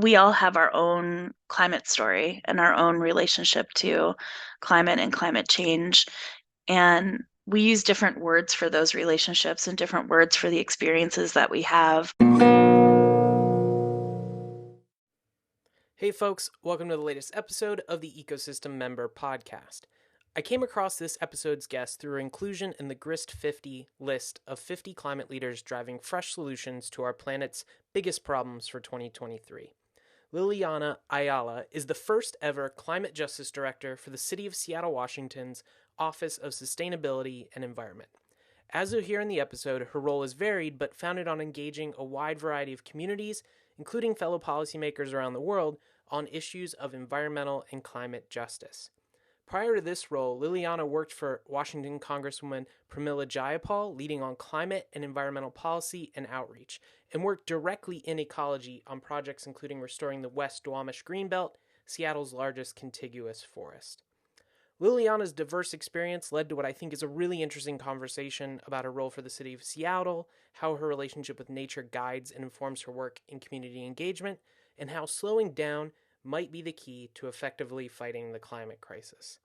we all have our own climate story and our own relationship to climate and climate change. And we use different words for those relationships and different words for the experiences that we have. Hey folks, welcome to the latest episode of the Ecosystem Member Podcast. I came across this episode's guest through inclusion in the Grist 50 list of 50 climate leaders driving fresh solutions to our planet's biggest problems for 2023. Lylianna Allala is the first ever Climate Justice Director for the City of Seattle, Washington's Office of Sustainability and Environment. As you'll hear in the episode, her role is varied but founded on engaging a wide variety of communities, including fellow policymakers around the world, on issues of environmental and climate justice. Prior to this role, Lylianna worked for Washington Congresswoman Pramila Jayapal, leading on climate and environmental policy and outreach, and worked directly in ecology on projects including restoring the West Duwamish Greenbelt, Seattle's largest contiguous forest. Lylianna's diverse experience led to what I think is a really interesting conversation about her role for the city of Seattle, how her relationship with nature guides and informs her work in community engagement, and how slowing down might be the key to effectively fighting the climate crisis.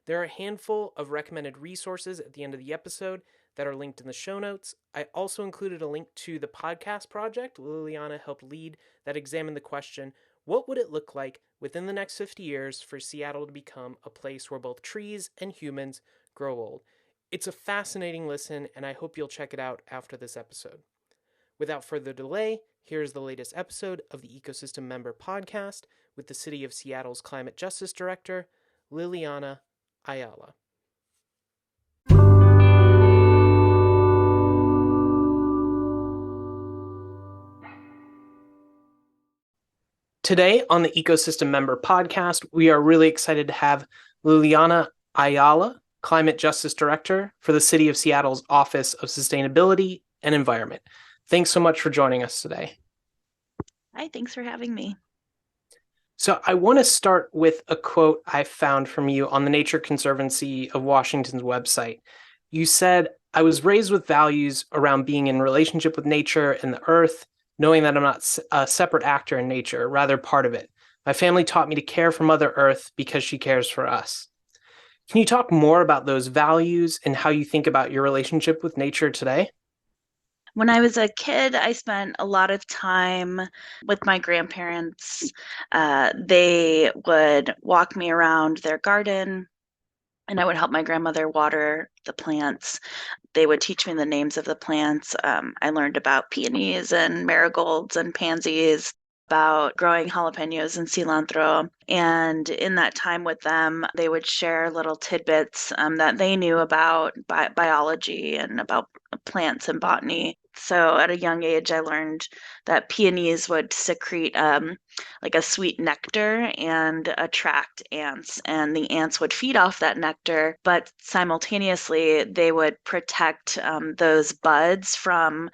There are a handful of recommended resources at the end of the episode that are linked in the show notes. I also included a link to the podcast project Lylianna helped lead that examined the question, what would it look like within the next 50 years for Seattle to become a place where both trees and humans grow old? It's a fascinating listen, and I hope you'll check it out after this episode. Without further delay, here's the latest episode of the Ecosystem Member Podcast with the City of Seattle's Climate Justice Director, Lylianna Allala. Today on the Ecosystem Member Podcast, we are really excited to have Lylianna Allala, Climate Justice Director for the City of Seattle's Office of Sustainability and Environment. Thanks so much for joining us today. Hi, thanks for having me. So I want to start with a quote I found from you on the Nature Conservancy of Washington's website. You said, "I was raised with values around being in relationship with nature and the earth, knowing that I'm not a separate actor in nature, rather part of it. My family taught me to care for Mother Earth because she cares for us." Can you talk more about those values and how you think about your relationship with nature today? When I was a kid, I spent a lot of time with my grandparents. They would walk me around their garden, and I would help my grandmother water the plants. They would teach me the names of the plants. I learned about peonies and marigolds and pansies, about growing jalapenos and cilantro. And in that time with them, they would share little tidbits that they knew about biology and about plants and botany. So at a young age, I learned that peonies would secrete like a sweet nectar and attract ants, and the ants would feed off that nectar, but simultaneously they would protect those buds from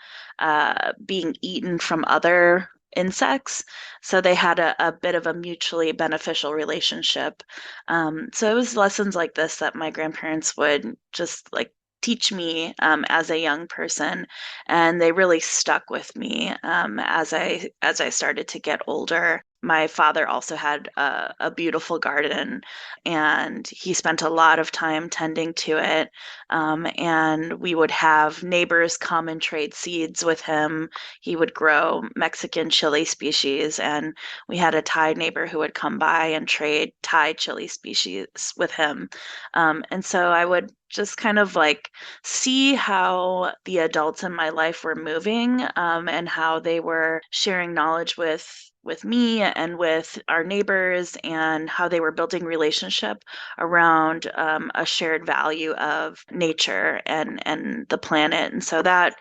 being eaten from other insects. So they had a bit of a mutually beneficial relationship. So it was lessons like this that my grandparents would just like teach me as a young person, and they really stuck with me as I started to get older. My father also had a beautiful garden, and he spent a lot of time tending to it. And we would have neighbors come and trade seeds with him. He would grow Mexican chili species, and we had a Thai neighbor who would come by and trade Thai chili species with him. And so I would just kind of like see how the adults in my life were moving, and how they were sharing knowledge with me and with our neighbors, and how they were building relationship around a shared value of nature and the planet. And so that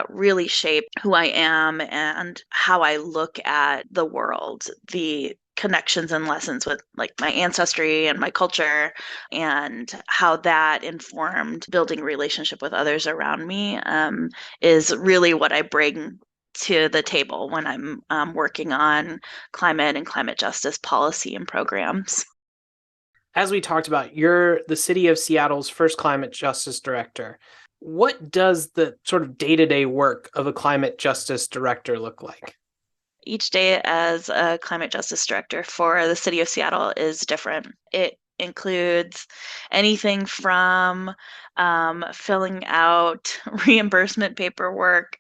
really shaped who I am and how I look at the world, the connections and lessons with like my ancestry and my culture, and how that informed building relationship with others around me, is really what I bring to the table when I'm working on climate and climate justice policy and programs. As we talked about, you're the City of Seattle's first climate justice director. What does the sort of day-to-day work of a climate justice director look like? Each day as a climate justice director for the city of Seattle is different. It includes anything from filling out reimbursement paperwork,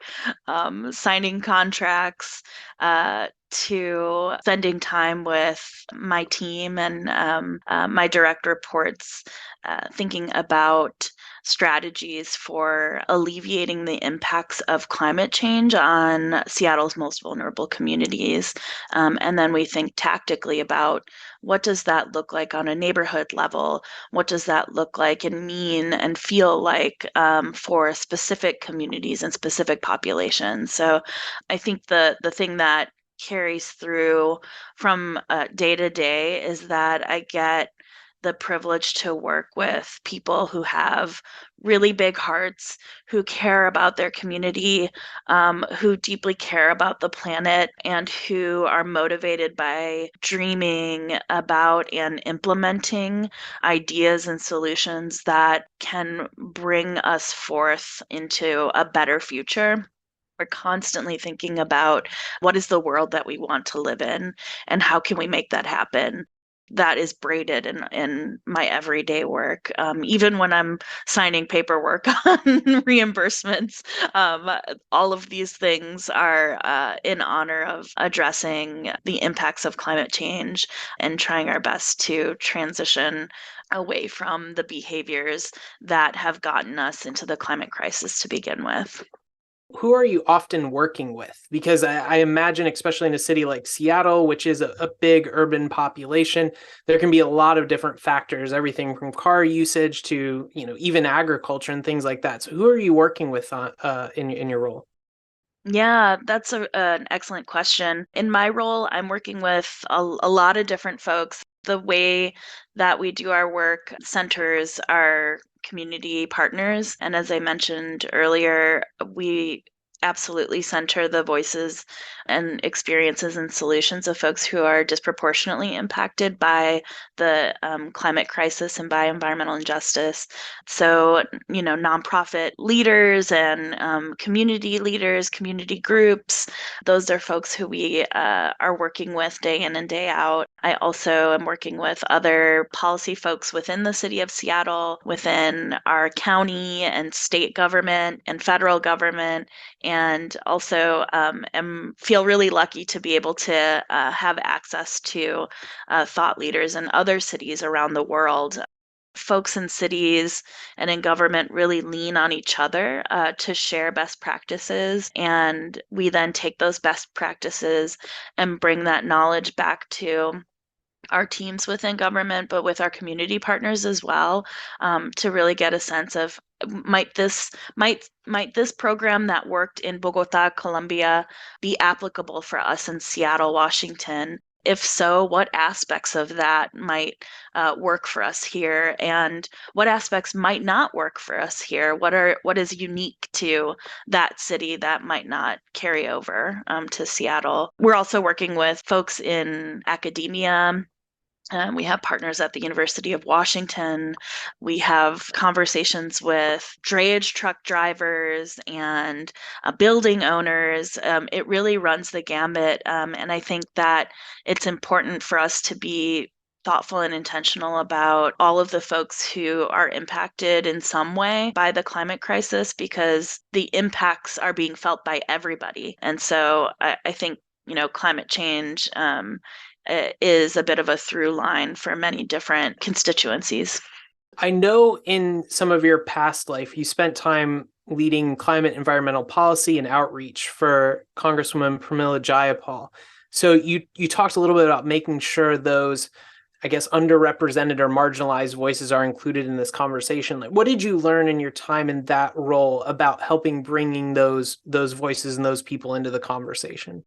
signing contracts, to spending time with my team and my direct reports, thinking about strategies for alleviating the impacts of climate change on Seattle's most vulnerable communities. And then we think tactically about what does that look like on a neighborhood level? What does that look like and mean and feel like for specific communities and specific populations? So I think the thing that carries through from day to day is that I get the privilege to work with people who have really big hearts, who care about their community, who deeply care about the planet, and who are motivated by dreaming about and implementing ideas and solutions that can bring us forth into a better future. We're constantly thinking about what is the world that we want to live in and how can we make that happen. That is braided in my everyday work. Even when I'm signing paperwork on reimbursements, all of these things are in honor of addressing the impacts of climate change and trying our best to transition away from the behaviors that have gotten us into the climate crisis to begin with. Who are you often working with? Because I imagine, especially in a city like Seattle, which is a big urban population, there can be a lot of different factors, everything from car usage to, even agriculture and things like that. So who are you working with in your role? Yeah, that's an excellent question. In my role, I'm working with a lot of different folks. The way that we do our work centers our community partners. And as I mentioned earlier, we absolutely center the voices and experiences and solutions of folks who are disproportionately impacted by the climate crisis and by environmental injustice. So, nonprofit leaders and community leaders, community groups, those are folks who we are working with day in and day out. I also am working with other policy folks within the city of Seattle, within our county and state government and federal government, and also feel really lucky to be able to have access to thought leaders in other cities around the world. Folks in cities and in government really lean on each other to share best practices. And we then take those best practices and bring that knowledge back to our teams within government, but with our community partners as well, to really get a sense of might this program that worked in Bogota, Colombia, be applicable for us in Seattle, Washington? If so, what aspects of that might work for us here, and what aspects might not work for us here? What is unique to that city that might not carry over to Seattle? We're also working with folks in academia. We have partners at the University of Washington. We have conversations with drayage truck drivers and building owners. It really runs the gambit. And I think that it's important for us to be thoughtful and intentional about all of the folks who are impacted in some way by the climate crisis because the impacts are being felt by everybody. And so I think, climate change is a bit of a through line for many different constituencies. I know in some of your past life, you spent time leading climate environmental policy and outreach for Congresswoman Pramila Jayapal. So you talked a little bit about making sure those, I guess, underrepresented or marginalized voices are included in this conversation. Like, what did you learn in your time in that role about helping bringing those voices and those people into the conversation?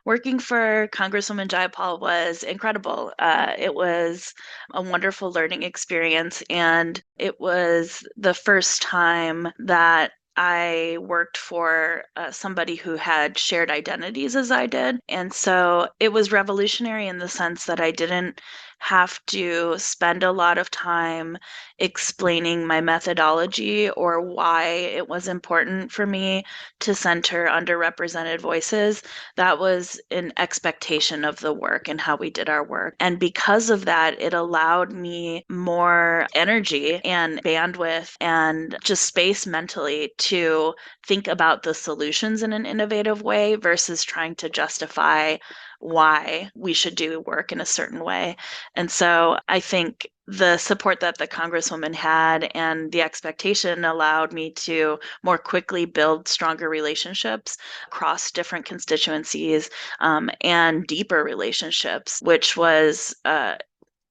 Working for Congresswoman Jayapal was incredible. It was a wonderful learning experience, and it was the first time that I worked for somebody who had shared identities as I did. And so it was revolutionary in the sense that I didn't have to spend a lot of time explaining my methodology or why it was important for me to center underrepresented voices. That was an expectation of the work and how we did our work. And because of that, it allowed me more energy and bandwidth and just space mentally to think about the solutions in an innovative way versus trying to justify why we should do work in a certain way. And so I think the support that the congresswoman had and the expectation allowed me to more quickly build stronger relationships across different constituencies, and deeper relationships, which was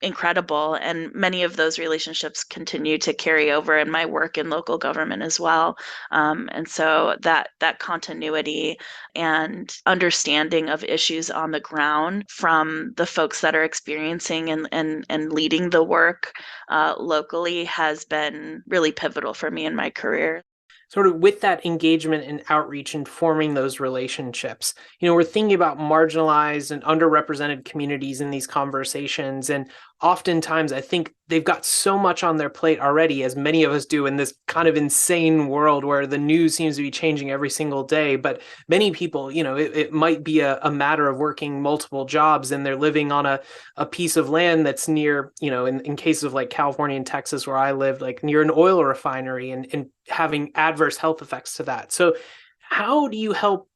incredible. And many of those relationships continue to carry over in my work in local government as well. And so that continuity and understanding of issues on the ground from the folks that are experiencing and leading the work locally has been really pivotal for me in my career. Sort of with that engagement and outreach and forming those relationships. We're thinking about marginalized and underrepresented communities in these conversations. And oftentimes, I think they've got so much on their plate already, as many of us do in this kind of insane world where the news seems to be changing every single day. But many people, it might be a matter of working multiple jobs and they're living on a piece of land that's near, in cases of like California and Texas where I live, like near an oil refinery and having adverse health effects to that. So how do you help?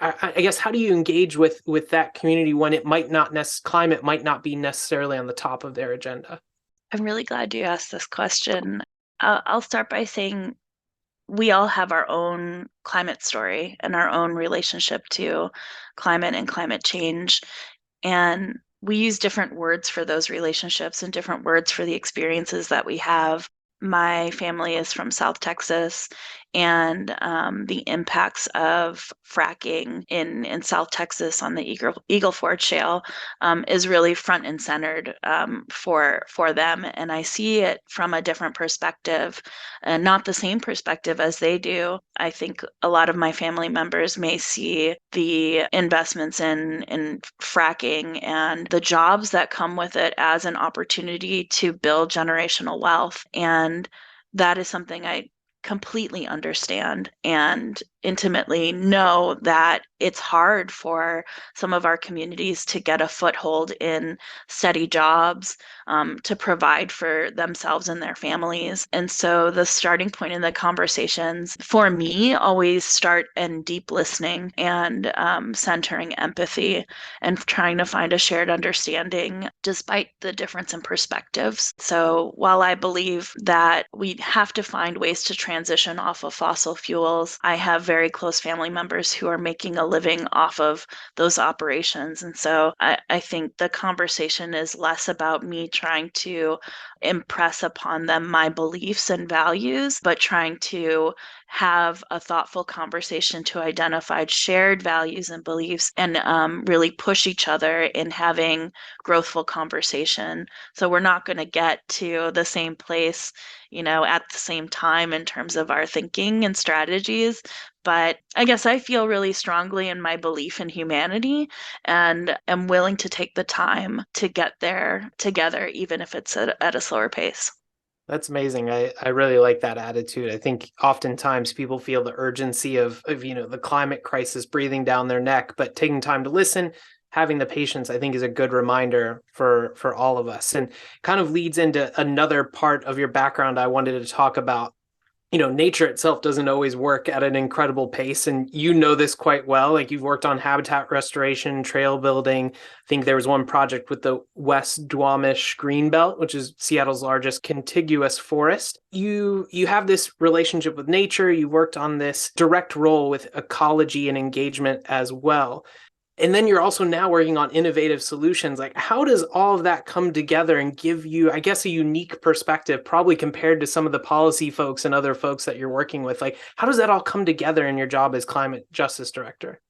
I guess how do you engage with that community when it might not climate might not be necessarily on the top of their agenda? I'm really glad you asked this question. I'll start by saying we all have our own climate story and our own relationship to climate and climate change. And we use different words for those relationships and different words for the experiences that we have. My family is from South Texas, and the impacts of fracking in South Texas on the Eagle Ford Shale is really front and centered for them. And I see it from a different perspective, and not the same perspective as they do. I think a lot of my family members may see the investments in fracking and the jobs that come with it as an opportunity to build generational wealth. And that is something I completely understand and intimately know that it's hard for some of our communities to get a foothold in steady jobs, to provide for themselves and their families. And so the starting point in the conversations for me always start in deep listening and centering empathy and trying to find a shared understanding despite the difference in perspectives. So while I believe that we have to find ways to transition off of fossil fuels, I have very close family members who are making a living off of those operations. And so I think the conversation is less about me trying to impress upon them my beliefs and values, but trying to have a thoughtful conversation to identify shared values and beliefs and really push each other in having growthful conversation. So we're not going to get to the same place, at the same time in terms of our thinking and strategies. But I guess I feel really strongly in my belief in humanity and am willing to take the time to get there together, even if it's at a slower pace. That's amazing. I really like that attitude. I think oftentimes people feel the urgency of the climate crisis breathing down their neck, but taking time to listen, having the patience, I think is a good reminder for all of us. And kind of leads into another part of your background I wanted to talk about. Nature itself doesn't always work at an incredible pace. And you know this quite well. Like you've worked on habitat restoration, trail building. I think there was one project with the West Duwamish Greenbelt, which is Seattle's largest contiguous forest. You have this relationship with nature. You worked on this direct role with ecology and engagement as well. And then you're also now working on innovative solutions. Like, how does all of that come together and give you, I guess, a unique perspective, probably compared to some of the policy folks and other folks that you're working with? Like, how does that all come together in your job as climate justice director?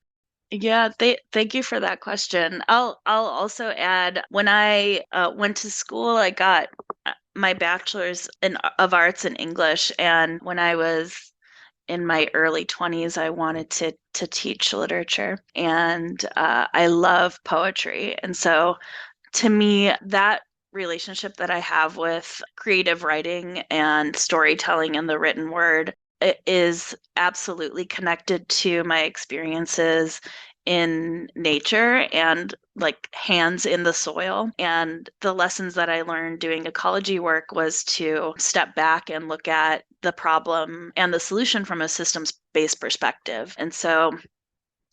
Yeah, thank you for that question. I'll also add when I went to school, I got my bachelor's of arts in English, and when I was in my early 20s, I wanted to teach literature, and I love poetry. And so to me, that relationship that I have with creative writing and storytelling in the written word is absolutely connected to my experiences in nature and like hands in the soil. And the lessons that I learned doing ecology work was to step back and look at the problem and the solution from a systems based perspective. And so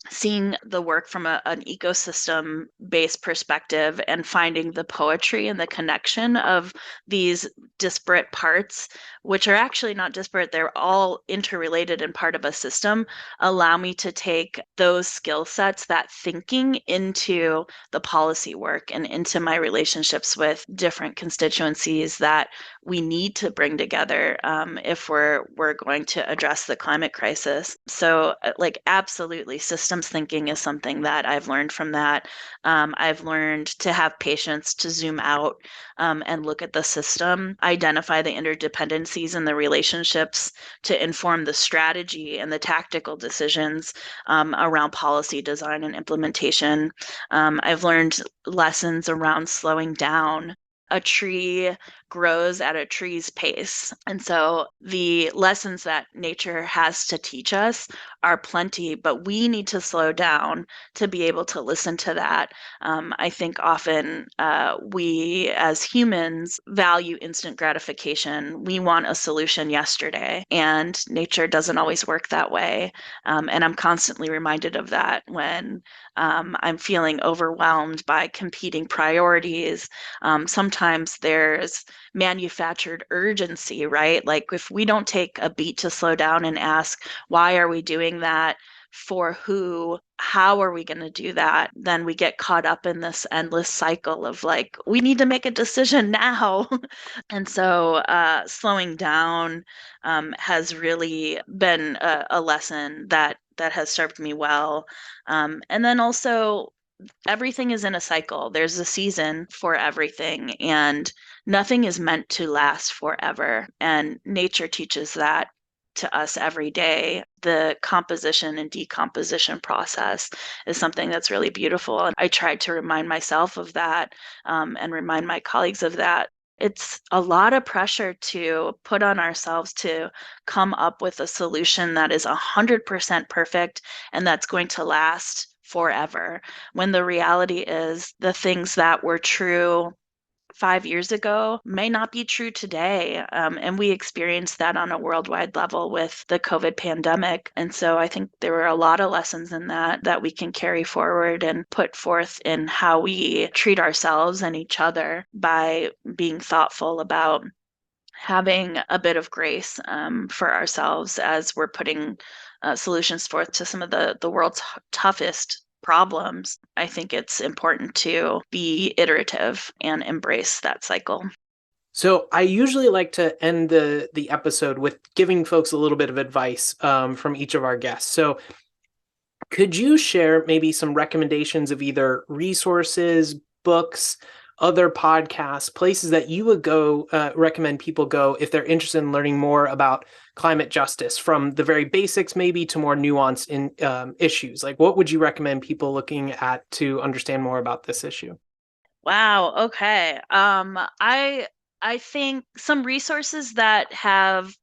seeing the work from an ecosystem based perspective and finding the poetry and the connection of these disparate parts, which are actually not disparate, they're all interrelated and part of a system, allow me to take those skill sets, that thinking, into the policy work and into my relationships with different constituencies that we need to bring together if we're going to address the climate crisis. So, like, absolutely, systems thinking is something that I've learned from that. I've learned to have patience to zoom out and look at the system, identify the interdependencies and the relationships to inform the strategy and the tactical decisions around policy design and implementation. I've learned lessons around slowing down. A tree grows at a tree's pace. And so the lessons that nature has to teach us are plenty, but we need to slow down to be able to listen to that. I think often we as humans value instant gratification. We want a solution yesterday, and nature doesn't always work that way. And I'm constantly reminded of that when I'm feeling overwhelmed by competing priorities. Sometimes there's manufactured urgency, right? Like if we don't take a beat to slow down and ask, why are we doing that? For who? How are we going to do that? Then we get caught up in this endless cycle of like, we need to make a decision now. And so slowing down has really been a lesson that has served me well. And then also everything is in a cycle. There's a season for everything, and nothing is meant to last forever. And nature teaches that to us every day. The composition and decomposition process is something that's really beautiful. And I try to remind myself of that and remind my colleagues of that. It's a lot of pressure to put on ourselves to come up with a solution that is 100% perfect and that's going to last forever, when the reality is the things that were true 5 years ago may not be true today. And we experienced that on a worldwide level with the COVID pandemic. And so I think there were a lot of lessons in that we can carry forward and put forth in how we treat ourselves and each other by being thoughtful about having a bit of grace for ourselves as we're putting solutions forth to some of the world's toughest problems. I think it's important to be iterative and embrace that cycle. So I usually like to end the episode with giving folks a little bit of advice from each of our guests. So could you share maybe some recommendations of either resources, books, other podcasts, places that you would go recommend people go if they're interested in learning more about climate justice, from the very basics maybe to more nuanced issues? Like, what would you recommend people looking at to understand more about this issue? Wow. Okay. I think some resources that have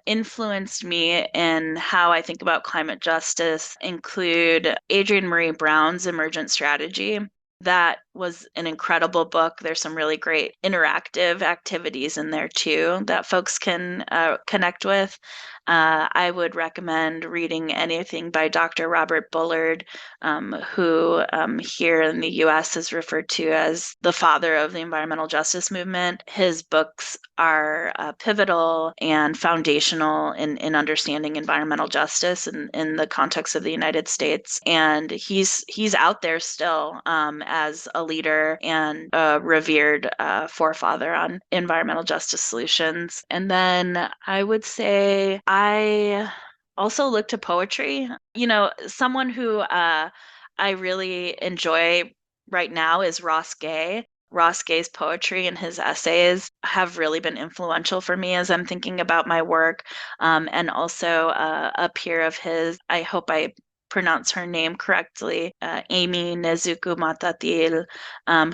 influenced me in how I think about climate justice include Adrienne Marie Brown's Emergent Strategy. That was an incredible book. There's some really great interactive activities in there too that folks can connect with. I would recommend reading anything by Dr. Robert Bullard, who here in the US is referred to as the father of the environmental justice movement. His books are pivotal and foundational in understanding environmental justice in the context of the United States. And he's out there still as a leader and a revered forefather on environmental justice solutions. And then I would say I also look to poetry. You know, someone who I really enjoy right now is Ross Gay. Ross Gay's poetry and his essays have really been influential for me as I'm thinking about my work. And also a peer of his, I hope I pronounce her name correctly, Amy Nezuko Matatil,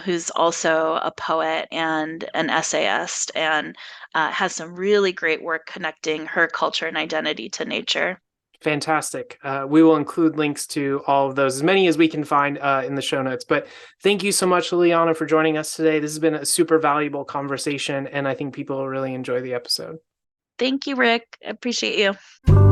who's also a poet and an essayist, and has some really great work connecting her culture and identity to nature. Fantastic. We will include links to all of those, as many as we can find in the show notes. But thank you so much, Lylianna, for joining us today. This has been a super valuable conversation, and I think people will really enjoy the episode. Thank you, Rick. I appreciate you.